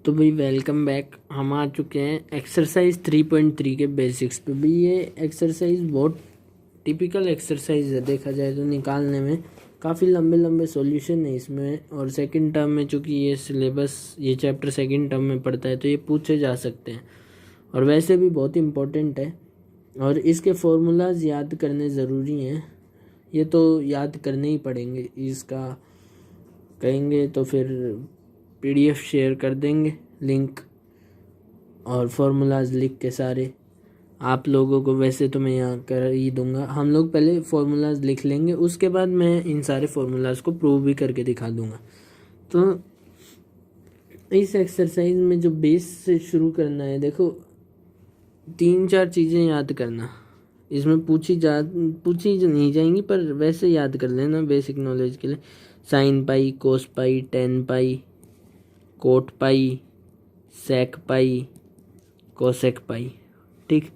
तो भाई welcome back. हम आ चुके हैं एक्सरसाइज 3.3 के बेसिक्स पे। भाई ये एक्सरसाइज बहुत टिपिकल एक्सरसाइज है, देखा जाए तो निकालने में काफ़ी लंबे लंबे सॉल्यूशन है इसमें। और सेकंड टर्म में चूँकि ये सिलेबस ये चैप्टर सेकंड टर्म में पढ़ता है तो ये पूछे जा सकते हैं और वैसे भी बहुत इम्पोर्टेंट है। और इसके फॉर्मूलाज याद करने ज़रूरी हैं, ये तो याद करने ही पड़ेंगे। इसका कहेंगे तो फिर PDF शेयर कर देंगे लिंक और फार्मूलाज लिख के सारे आप लोगों को। वैसे तो मैं यहाँ कर ही दूंगा, हम लोग पहले फार्मूलाज लिख लेंगे, उसके बाद मैं इन सारे फार्मूलाज को प्रूव भी करके दिखा दूंगा। तो इस एक्सरसाइज में जो बेस से शुरू करना है, देखो 3-4 चीज़ें याद करना। इसमें पूछी नहीं जाएंगी पर वैसे याद कर लेना बेसिक नॉलेज के लिए। साइन पाई, कोस पाई, टेन पाई, कोट पाई, सेक पाई, कोसेक पाई। ठीक,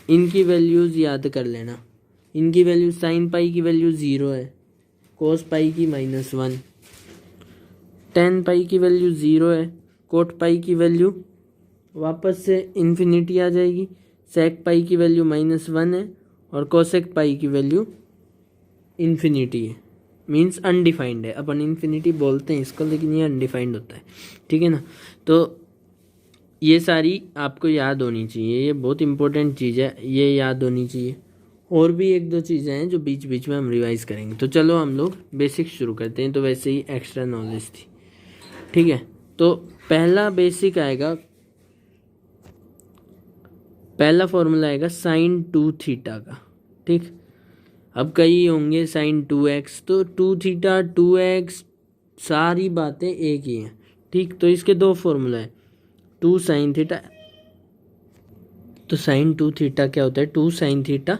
इनकी वैल्यूज़ याद कर लेना। इनकी वैल्यू, साइन पाई की वैल्यू 0 है, कोस पाई की -1, टेन पाई की वैल्यू 0 है, कोट पाई की वैल्यू वापस से इन्फिनिटी आ जाएगी, सेक पाई की वैल्यू -1 है और कोसेक पाई की वैल्यू इन्फिनिटी है, मीन्स अनडिफाइंड है। अपन इन्फिनिटी बोलते हैं इसको, लेकिन ये अनडिफाइंड होता है। ठीक है ना। तो ये सारी आपको याद होनी चाहिए, ये बहुत इंपॉर्टेंट चीज़ है, ये याद होनी चाहिए। और भी 1-2 चीज़ें हैं जो बीच बीच में हम रिवाइज करेंगे। तो चलो हम लोग बेसिक शुरू करते हैं। तो वैसे ही एक्स्ट्रा नॉलेज थी, ठीक है। तो पहला बेसिक आएगा, पहला फॉर्मूला आएगा साइन 2 थीटा का। ठीक, अब कई होंगे साइन 2x, तो 2 थीटा 2x सारी बातें एक ही हैं। ठीक, तो इसके 2 फॉर्मूला है, 2 साइन थीटा। तो साइन 2 थीटा क्या होता है, 2 साइन थीटा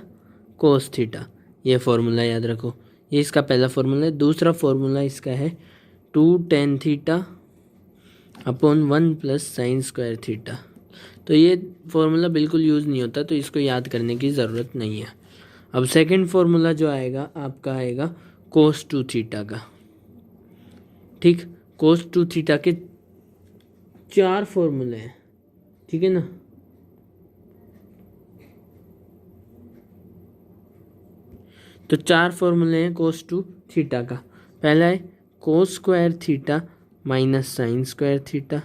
कोस थीटा। ये फॉर्मूला याद रखो, ये इसका पहला फॉर्मूला है। दूसरा फॉर्मूला इसका है 2 tan theta upon 1 plus sine square theta. तो ये फॉर्मूला बिल्कुल यूज़ नहीं होता, तो इसको याद करने की ज़रूरत नहीं है। अब सेकंड फॉर्मूला जो आएगा आपका आएगा कोस 2 थीटा का। ठीक, कोस 2 थीटा के 4 फॉर्मूले हैं, ठीक है ना। तो 4 फॉर्मूले हैं कोस 2 थीटा का। पहला है cos square theta minus sine square theta.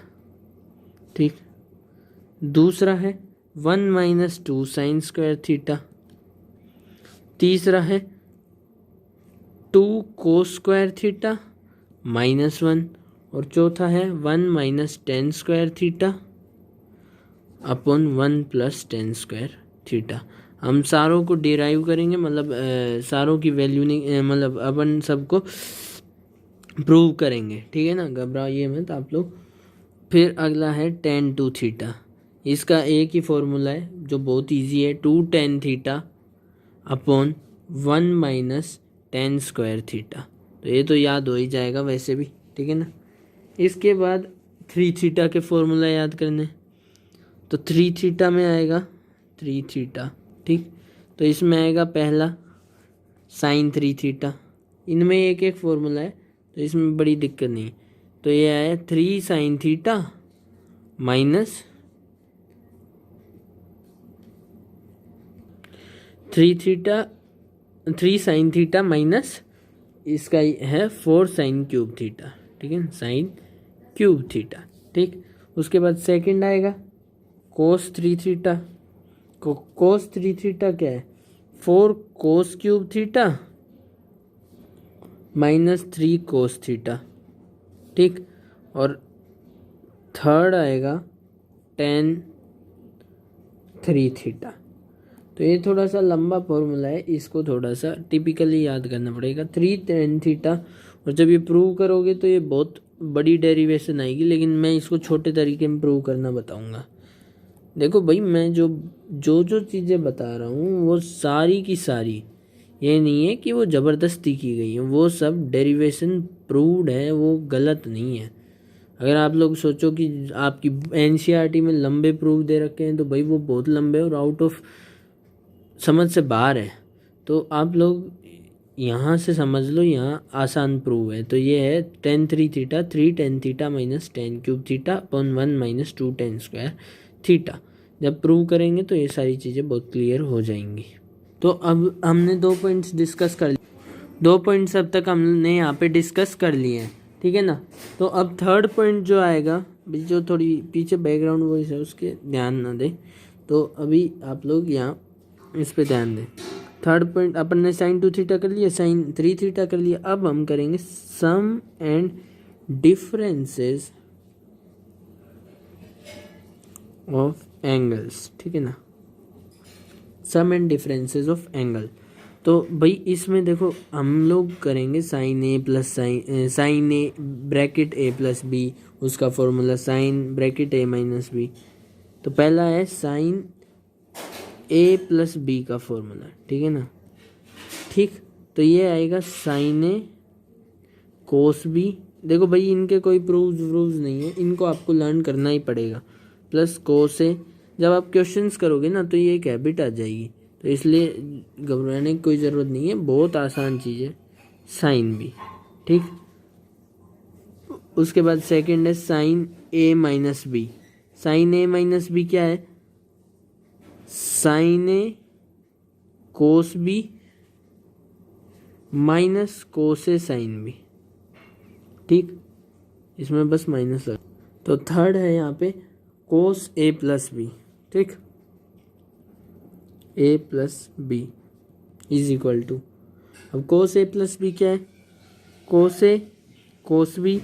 ठीक, दूसरा है 1 माइनस 2 साइन स्क्वायर थीटा। तीसरा है 2 कोस स्क्वायर थीटा -1 और चौथा है 1 minus ten square theta upon 1 plus ten square theta. हम सारों को डिराइव करेंगे, मतलब सारों की वैल्यू नहीं, मतलब अपन सबको प्रूव करेंगे, ठीक है ना, घबराइए मत आप लोग। फिर अगला है tan 2 थीटा। इसका एक ही फॉर्मूला है जो बहुत इजी है, 2 tan theta upon 1 minus ten square theta. तो ये तो याद हो ही जाएगा वैसे भी, ठीक है ना। इसके बाद 3 थीटा के फॉर्मूला याद करने। तो 3 थीटा में आएगा 3 थीटा। ठीक, तो इसमें आएगा पहला साइन 3 थीटा। इनमें एक एक फॉर्मूला है तो इसमें बड़ी दिक्कत नहीं। तो ये आया 3 sine theta minus 3 sine theta minus इसका है 4 साइन क्यूब थीटा। ठीक है, साइन क्यूब थीटा। ठीक, उसके बाद सेकंड आएगा कोस 3 थीटा। कोस 3 थीटा क्या है, 4 cos cube theta minus 3 cos theta. ठीक, और थर्ड आएगा tan 3 थीटा। तो ये थोड़ा सा लंबा फॉर्मूला है, इसको थोड़ा सा टिपिकली याद करना पड़ेगा, 3 tan थीटा। और जब ये प्रूव करोगे तो ये बहुत बड़ी डेरिवेशन आएगी, लेकिन मैं इसको छोटे तरीके में प्रूव करना बताऊंगा। देखो भाई, मैं जो चीज़ें बता रहा हूँ वो सारी की सारी, ये नहीं है कि वो ज़बरदस्ती की गई है, वो सब डेरिवेशन प्रूव्ड है, वो गलत नहीं है। अगर आप लोग सोचो कि आपकी NCERT में लंबे प्रूफ दे रखे हैं तो भाई वो बहुत लंबे और आउट ऑफ समझ से बाहर है। तो आप लोग यहाँ से समझ लो, यहाँ आसान प्रूव है। तो ये है tan 3 theta 3 tan theta minus tan cube theta upon 1 minus 2 tan square theta. जब प्रूव करेंगे तो ये सारी चीज़ें बहुत क्लियर हो जाएंगी। तो अब हमने 2 पॉइंट्स डिस्कस कर लिए, 2 पॉइंट्स अब तक हमने यहाँ पे डिस्कस कर लिए हैं, ठीक है ना। तो अब थर्ड पॉइंट जो आएगा, जो थोड़ी पीछे बैकग्राउंड वॉइस है उसके ध्यान ना दें, तो अभी आप लोग यहाँ इस पे ध्यान दें। थर्ड पॉइंट अपन ने sin 2 थीटा कर लिया, sin 3 थीटा कर लिया। अब हम करेंगे सम एंड डिफरेंसेस ऑफ एंगल्स, ठीक है ना, सम एंड डिफरेंसेस ऑफ एंगल। तो भाई इसमें देखो हम लोग करेंगे sign A plus sine A bracket A plus B, उसका फॉर्मूला साइन ब्रैकेट ए माइनस बी। तो पहला है साइन ए प्लस बी का फॉर्मूला, ठीक है ना, ठीक। तो ये आएगा साइन ए कोस बी। देखो भाई इनके कोई प्रूव्स नहीं है, इनको आपको लर्न करना ही पड़ेगा। प्लस कोस ए, जब आप क्वेश्चंस करोगे ना तो ये एक हैबिट आ जाएगी, तो इसलिए घबराने की कोई ज़रूरत नहीं है, बहुत आसान चीज़ है। साइन बी, ठीक। उसके बाद सेकंड है sine A minus B. Sign A minus B क्या है, sine A cos B minus cos A sine B, ठीक। इसमें बस माइनस लगा। तो थर्ड है यहाँ पे कोस ए प्लस बी, ठीक। A plus B is equal to, अब कोस ए प्लस बी क्या है, कोस ए कोस बी।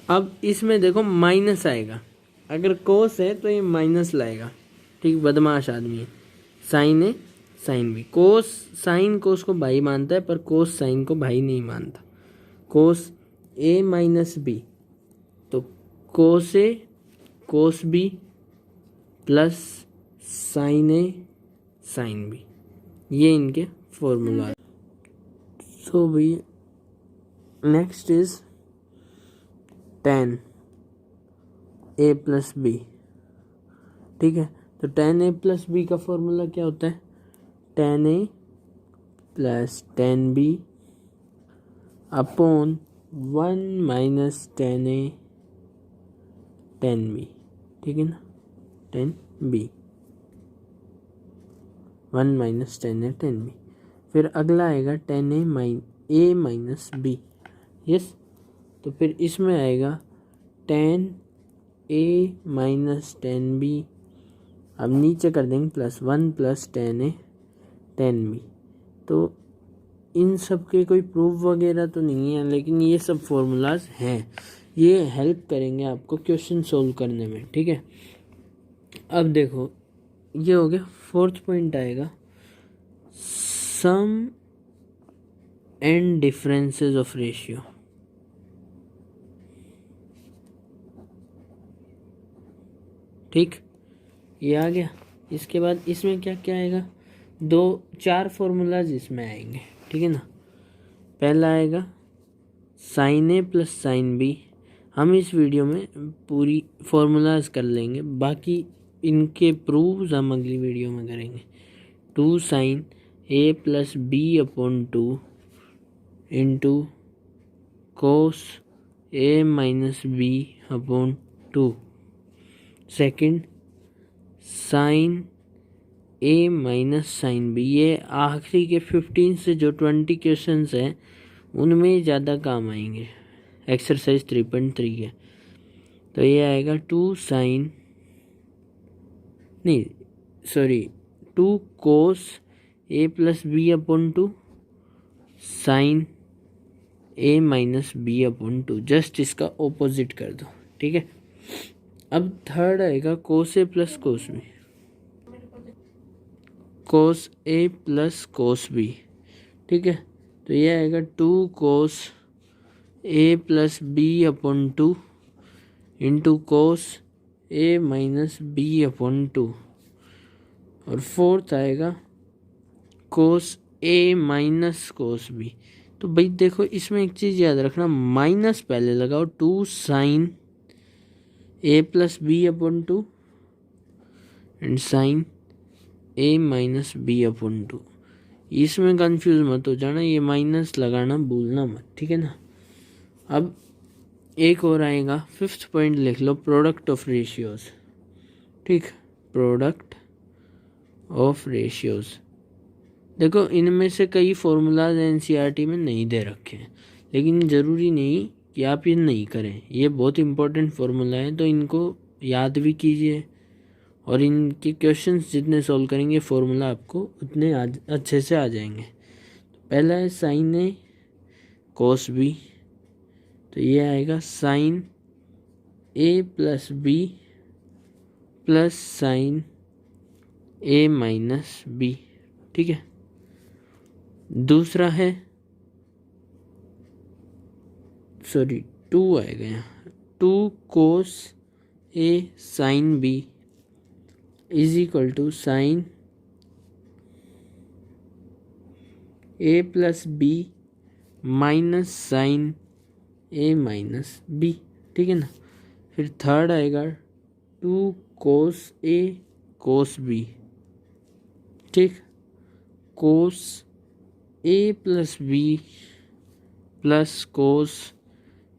अब इसमें देखो माइनस आएगा, अगर कोस है तो ये माइनस लाएगा, ठीक। बदमाश आदमी है। Sine A sine B, cos sine cos को भाई मानता है पर कोस साइन को भाई नहीं मानता। कोस ए माइनस बी, तो cos A cos B plus sine A sine B, ये इनके फॉर्मूला है। सो भी next is tan A plus B, ठीक है। तो tan ए प्लस बी का फॉर्मूला क्या होता है, tan A plus tan B upon 1 minus tan A tan B, ठीक है ना, tan B 1 minus tan A tan B. फिर अगला आएगा tan A minus B, yes. तो फिर इसमें आएगा tan A minus tan B, अब नीचे कर देंगे plus 1 plus tan A tan B. तो इन सब के कोई प्रूफ वगैरह तो नहीं है, लेकिन ये सब फॉर्मूलाज हैं, ये हेल्प करेंगे आपको क्वेश्चन सोल्व करने में, ठीक है। अब देखो ये हो गया। फोर्थ पॉइंट आएगा सम एंड डिफरेंसेस ऑफ रेशियो, ठीक। ये आ गया। इसके बाद इसमें क्या क्या आएगा, 4 फॉर्मूलाज इसमें आएंगे, ठीक है ना। पहला आएगा sine A plus sine B, हम इस वीडियो में पूरी फॉर्मूलाज कर लेंगे, बाकी इनके प्रूव्स हम अगली वीडियो में करेंगे। 2 sine A plus B upon 2 into cos A minus B upon 2। Second sine A minus sine B, ये आखिरी के 15 से जो 20 क्वेश्चंस हैं उनमें ज़्यादा काम आएंगे, एक्सरसाइज 3.3 के। तो ये आएगा 2 cos A plus B upon 2 sine A minus B upon 2, just इसका ऑपोजिट कर दो, ठीक है। अब थर्ड आएगा cos A plus cos B, cos A plus cos B, ठीक है। तो ये आएगा 2 cos A plus B upon 2 into cos A minus B upon 2। और फोर्थ आएगा cos A minus cos B. तो भाई देखो इसमें एक चीज़ याद रखना, माइनस पहले लगाओ, 2 sine A plus B upon 2 and sine A minus B upon 2। इसमें कंफ्यूज मत हो जाना, ये माइनस लगाना भूलना मत, ठीक है ना। अब एक और आएगा, फिफ्थ पॉइंट लिख लो, प्रोडक्ट ऑफ रेशियोज। ठीक, प्रोडक्ट ऑफ रेशियोज। देखो इनमें से कई फॉर्मूलाज एनसीईआरटी में नहीं दे रखे हैं, लेकिन ज़रूरी नहीं कि आप ये नहीं करें, ये बहुत इंपॉर्टेंट फार्मूला है, तो इनको याद भी कीजिए और इनके क्वेश्चंस जितने सॉल्व करेंगे फार्मूला आपको उतने अच्छे से आ जाएंगे। तो पहला है साइन ए कोस बी, तो ये आएगा sine A plus B plus sine A minus B, ठीक है। दूसरा है, सॉरी 2 आएगा यहाँ, 2 cos A sine B is equal to sine A plus B minus sine A minus B, ठीक है ना। फिर थर्ड आएगा 2 कोस ए कोस बी, ठीक, कोस A plus B plus cos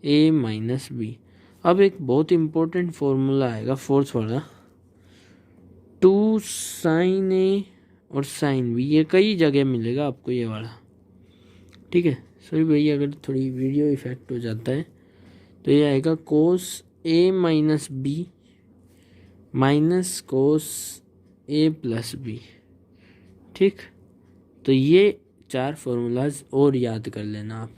A minus B. अब एक बहुत इम्पोर्टेंट फॉर्मूला आएगा फोर्थ वाला, 2 साइन ए और साइन बी, ये कई जगह मिलेगा आपको ये वाला, ठीक है। सॉरी भैया अगर थोड़ी वीडियो इफेक्ट हो जाता है, तो ये आएगा cos A minus B minus cos A plus B, ठीक। तो ये 4 फॉर्मूलाज और याद कर लेना आप।